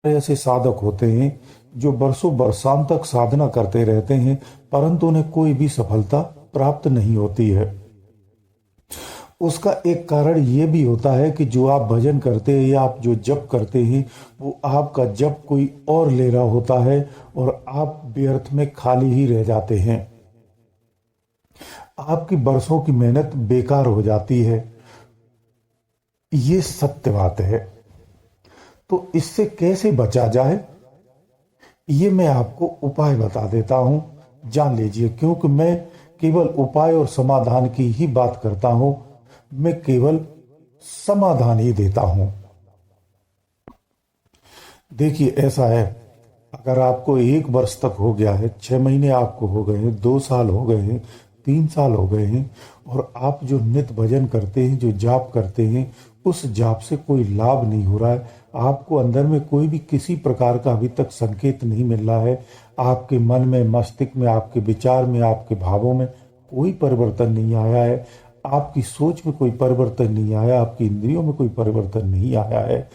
ऐसे साधक होते हैं जो बरसों बरसां तक साधना करते रहते हैं, परंतु उन्हें कोई भी सफलता प्राप्त नहीं होती है। उसका एक कारण ये भी होता है कि जो आप भजन करते हैं या आप जो जप करते हैं, वो आपका जप कोई और ले रहा होता है और आप व्यर्थ में खाली ही रह जाते हैं। आपकी बरसों की मेहनत बेकार हो जाती है। ये सत्य बात है। तो इससे कैसे बचा जाए, ये मैं आपको उपाय बता देता हूं, जान लीजिए। क्योंकि मैं केवल उपाय और समाधान की ही बात करता हूं, मैं केवल समाधान ही देता हूं। देखिए, ऐसा है, अगर आपको 1 वर्ष तक हो गया है, 6 महीने आपको हो गए हैं, 2 साल हो गए हैं, 3 साल हो गए हैं, और आप जो नित्य भजन करते हैं, जो जाप करते हैं, उस जाप से कोई लाभ नहीं हो रहा है, आपको अंदर में कोई भी किसी प्रकार का अभी तक संकेत नहीं मिल रहा है, आपके मन में, मस्तिष्क में, आपके विचार में, आपके भावों में कोई परिवर्तन नहीं आया है, आपकी सोच में कोई परिवर्तन नहीं आया, आपकी इंद्रियों में कोई परिवर्तन नहीं आया है,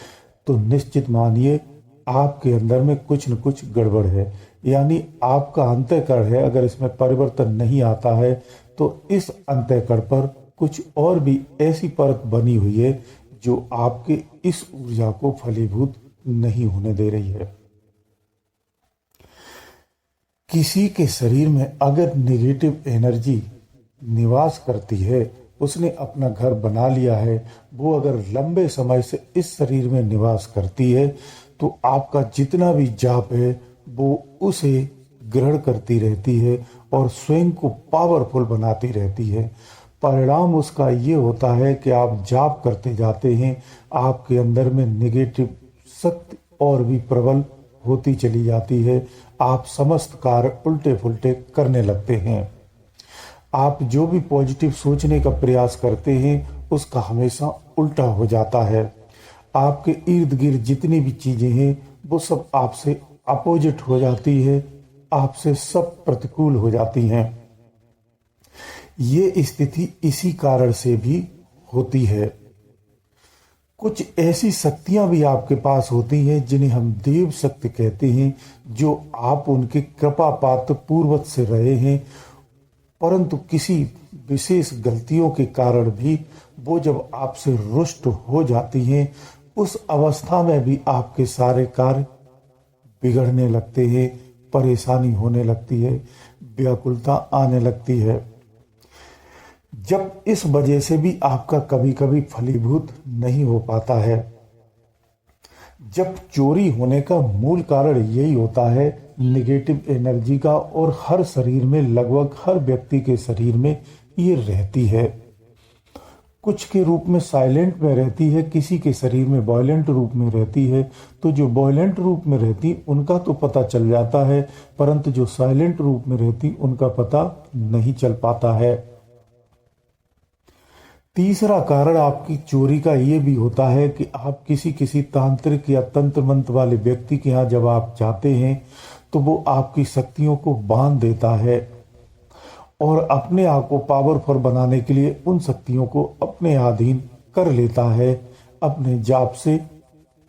तो निश्चित मानिए आपके अंदर में कुछ न कुछ गड़बड़ है। यानी आपका अंतःकरण है, अगर इसमें परिवर्तन नहीं आता है तो इस अंतःकरण पर कुछ और भी ऐसी परत बनी हुई है जो आपके इस ऊर्जा को फलीभूत नहीं होने दे रही है। किसी के शरीर में अगर नेगेटिव एनर्जी निवास करती है, उसने अपना घर बना लिया है, वो अगर लंबे समय से इस शरीर में निवास करती है, तो आपका जितना भी जाप है वो उसे ग्रहण करती रहती है और स्वयं को पावरफुल बनाती रहती है। परिणाम उसका ये होता है कि आप जाप करते जाते हैं, आपके अंदर में नेगेटिव शक्ति और भी प्रबल होती चली जाती है, आप समस्त कार्य उल्टे पुल्टे करने लगते हैं। आप जो भी पॉजिटिव सोचने का प्रयास करते हैं उसका हमेशा उल्टा हो जाता है। आपके इर्द गिर्द जितनी भी चीजें हैं वो सब आपसे अपोजिट हो जाती है, आपसे सब प्रतिकूल हो जाती हैं। ये स्थिति इसी कारण से भी होती है। कुछ ऐसी शक्तियां भी आपके पास होती हैं जिन्हें हम देव शक्ति कहते हैं, जो आप उनके कृपा पात्र पूर्वज से रहे हैं, परंतु किसी विशेष गलतियों के कारण भी वो जब आपसे रुष्ट हो जाती हैं, उस अवस्था में भी आपके सारे कार्य बिगड़ने लगते हैं, परेशानी होने लगती है, व्याकुलता आने लगती है। जब इस वजह से भी आपका कभी कभी फलीभूत नहीं हो पाता है। जब चोरी होने का मूल कारण यही होता है निगेटिव एनर्जी का, और हर शरीर में, लगभग हर व्यक्ति के शरीर में ये रहती है। कुछ के रूप में साइलेंट में रहती है, किसी के शरीर में वायलेंट रूप में रहती है। तो जो वायलेंट रूप में रहती उनका तो पता चल जाता है, परंतु जो साइलेंट रूप में रहती उनका पता नहीं चल पाता है। तीसरा कारण आपकी चोरी का ये भी होता है कि आप किसी तांत्रिक या तंत्र मंत्र वाले व्यक्ति के यहाँ जब आप जाते हैं तो वो आपकी शक्तियों को बांध देता है और अपने आप को पावरफुल बनाने के लिए उन शक्तियों को अपने अधीन कर लेता है, अपने जाप से,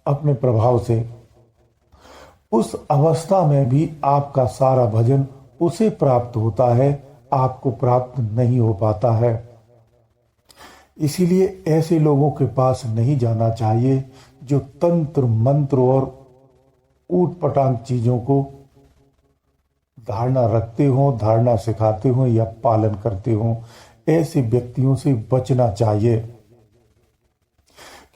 अपने प्रभाव से। उस अवस्था में भी आपका सारा भजन उसे प्राप्त होता है, आपको प्राप्त नहीं हो पाता है। इसीलिए ऐसे लोगों के पास नहीं जाना चाहिए जो तंत्र मंत्र और ऊट पटांग चीजों को धारणा रखते हों, धारणा सिखाते हों या पालन करते हों। ऐसे व्यक्तियों से बचना चाहिए,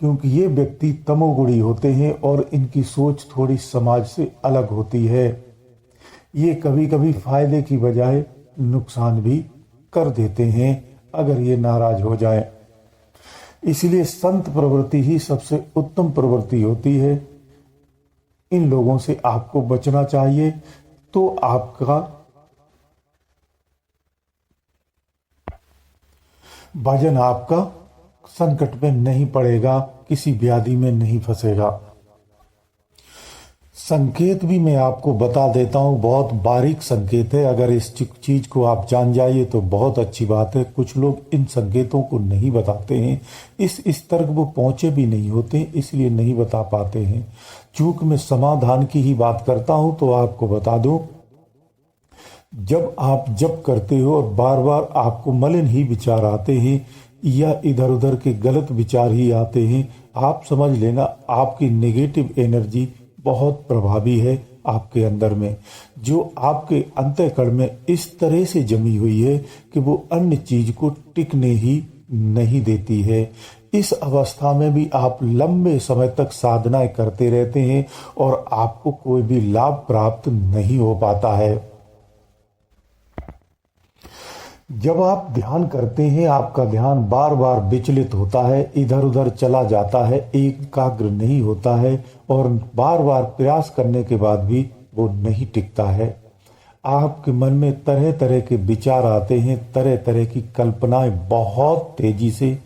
क्योंकि ये व्यक्ति तमोगुणी होते हैं और इनकी सोच थोड़ी समाज से अलग होती है। ये कभी कभी फायदे की बजाय नुकसान भी कर देते हैं अगर ये नाराज हो जाए। इसलिए संत प्रवृत्ति ही सबसे उत्तम प्रवृत्ति होती है। इन लोगों से आपको बचना चाहिए, तो आपका भजन आपका संकट में नहीं पड़ेगा, किसी व्याधि में नहीं फंसेगा। संकेत भी मैं आपको बता देता हूँ, बहुत बारीक संकेत है। अगर इस चीज को आप जान जाइए तो बहुत अच्छी बात है। कुछ लोग इन संकेतों को नहीं बताते हैं, इस स्तर को वो पहुंचे भी नहीं होते, इसलिए नहीं बता पाते हैं। चूंकि मैं समाधान की ही बात करता हूं तो आपको बता दूं, जब आप जप करते हो और बार बार आपको मलिन ही विचार आते हैं या इधर उधर के गलत विचार ही आते हैं, आप समझ लेना आपकी नेगेटिव एनर्जी बहुत प्रभावी है आपके अंदर में, जो आपके अंतःकरण में इस तरह से जमी हुई है कि वो अन्य चीज को टिकने ही नहीं देती है। इस अवस्था में भी आप लंबे समय तक साधनाएं करते रहते हैं और आपको कोई भी लाभ प्राप्त नहीं हो पाता है। जब आप ध्यान करते हैं आपका ध्यान बार बार विचलित होता है, इधर उधर चला जाता है, एकाग्र नहीं होता है और बार बार प्रयास करने के बाद भी वो नहीं टिकता है। आपके मन में तरह तरह के विचार आते हैं, तरह तरह की कल्पनाएं बहुत तेजी से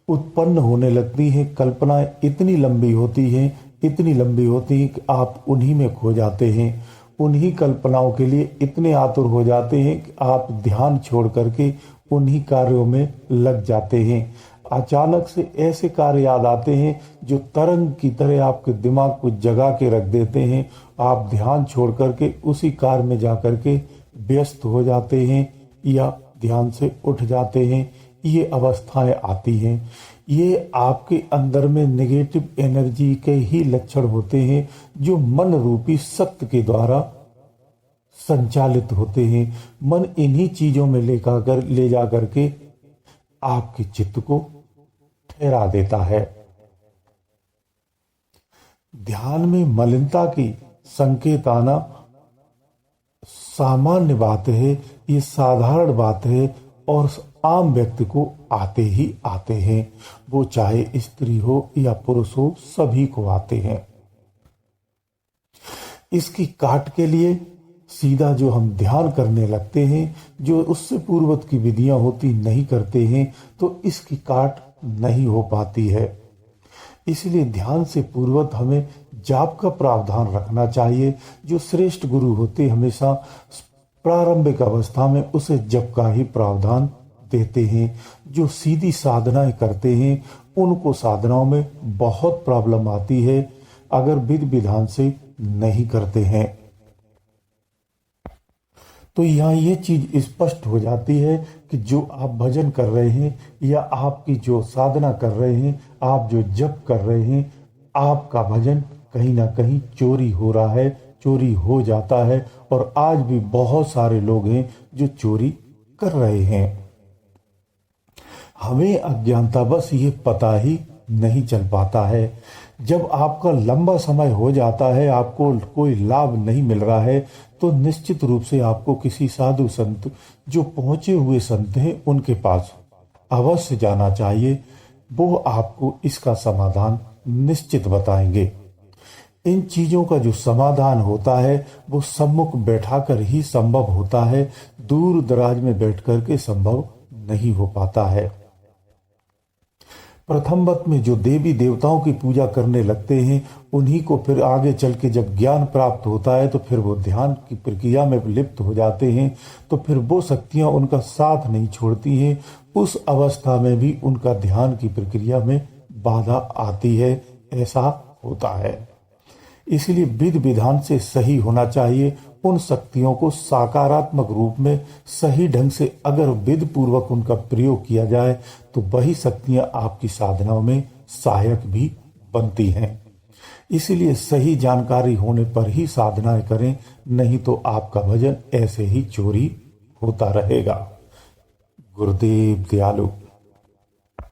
उत्पन्न होने लगती हैं। कल्पनाएं इतनी लंबी होती हैं, इतनी लंबी होती हैं कि आप उन्हीं में खो जाते हैं। उन्हीं कल्पनाओं के लिए इतने आतुर हो जाते हैं कि आप ध्यान छोड़ करके उन्हीं कार्यों में लग जाते हैं। अचानक से ऐसे कार्य याद आते हैं जो तरंग की तरह आपके दिमाग को जगा के रख देते हैं। आप ध्यान छोड़ करके उसी कार्य में जा करके व्यस्त हो जाते हैं या ध्यान से उठ जाते हैं। ये अवस्थाएं आती हैं, ये आपके अंदर में नेगेटिव एनर्जी के ही लक्षण होते हैं जो मन रूपी सत्य के द्वारा संचालित होते हैं। मन इन्हीं चीजों में ले जा करके आपके चित्त को ठहरा देता है। ध्यान में मलिनता की संकेत आना सामान्य बात है, ये साधारण बात है और आम व्यक्ति को आते ही आते हैं। वो चाहे स्त्री हो या पुरुष हो, सभी को आते हैं। इसकी काट के लिए सीधा जो हम ध्यान करने लगते हैं, जो उससे पूर्वत की विधियां होती नहीं करते हैं, तो इसकी काट नहीं हो पाती है। इसलिए ध्यान से पूर्वत हमें जाप का प्रावधान रखना चाहिए। जो श्रेष्ठ गुरु होते हमेशा प्रारंभिक अवस्था में उसे जप का ही प्रावधान देते हैं। जो सीधी साधनाएं करते हैं उनको साधनाओं में बहुत प्रॉब्लम आती है अगर विधि विधान से नहीं करते हैं। तो यहाँ ये चीज स्पष्ट हो जाती है कि जो आप भजन कर रहे हैं या आपकी जो साधना कर रहे हैं, आप जो जप कर रहे हैं, आपका भजन कहीं ना कहीं चोरी हो रहा है, चोरी हो जाता है। और आज भी बहुत सारे लोग हैं जो चोरी कर रहे हैं। हमें अज्ञानता बस ये पता ही नहीं चल पाता है। जब आपका लंबा समय हो जाता है, आपको कोई लाभ नहीं मिल रहा है, तो निश्चित रूप से आपको किसी साधु संत, जो पहुंचे हुए संत हैं, उनके पास अवश्य जाना चाहिए। वो आपको इसका समाधान निश्चित बताएंगे। इन चीजों का जो समाधान होता है वो सम्मुख बैठाकर ही संभव होता है, दूर दराज में बैठ कर के संभव नहीं हो पाता है। प्रथमवत में जो देवी देवताओं की पूजा करने लगते हैं, उन्हीं को फिर आगे चल के जब ज्ञान प्राप्त होता है तो फिर वो ध्यान की प्रक्रिया में लिप्त हो जाते हैं, तो फिर वो शक्तियां उनका साथ नहीं छोड़ती हैं। उस अवस्था में भी उनका ध्यान की प्रक्रिया में बाधा आती है, ऐसा होता है। इसलिए विधि विधान से सही होना चाहिए। उन शक्तियों को सकारात्मक रूप में सही ढंग से अगर विधि पूर्वक उनका प्रयोग किया जाए तो वही शक्तियां आपकी साधनाओं में सहायक भी बनती हैं। इसलिए सही जानकारी होने पर ही साधनाएं करें, नहीं तो आपका भजन ऐसे ही चोरी होता रहेगा। गुरुदेव दयालु।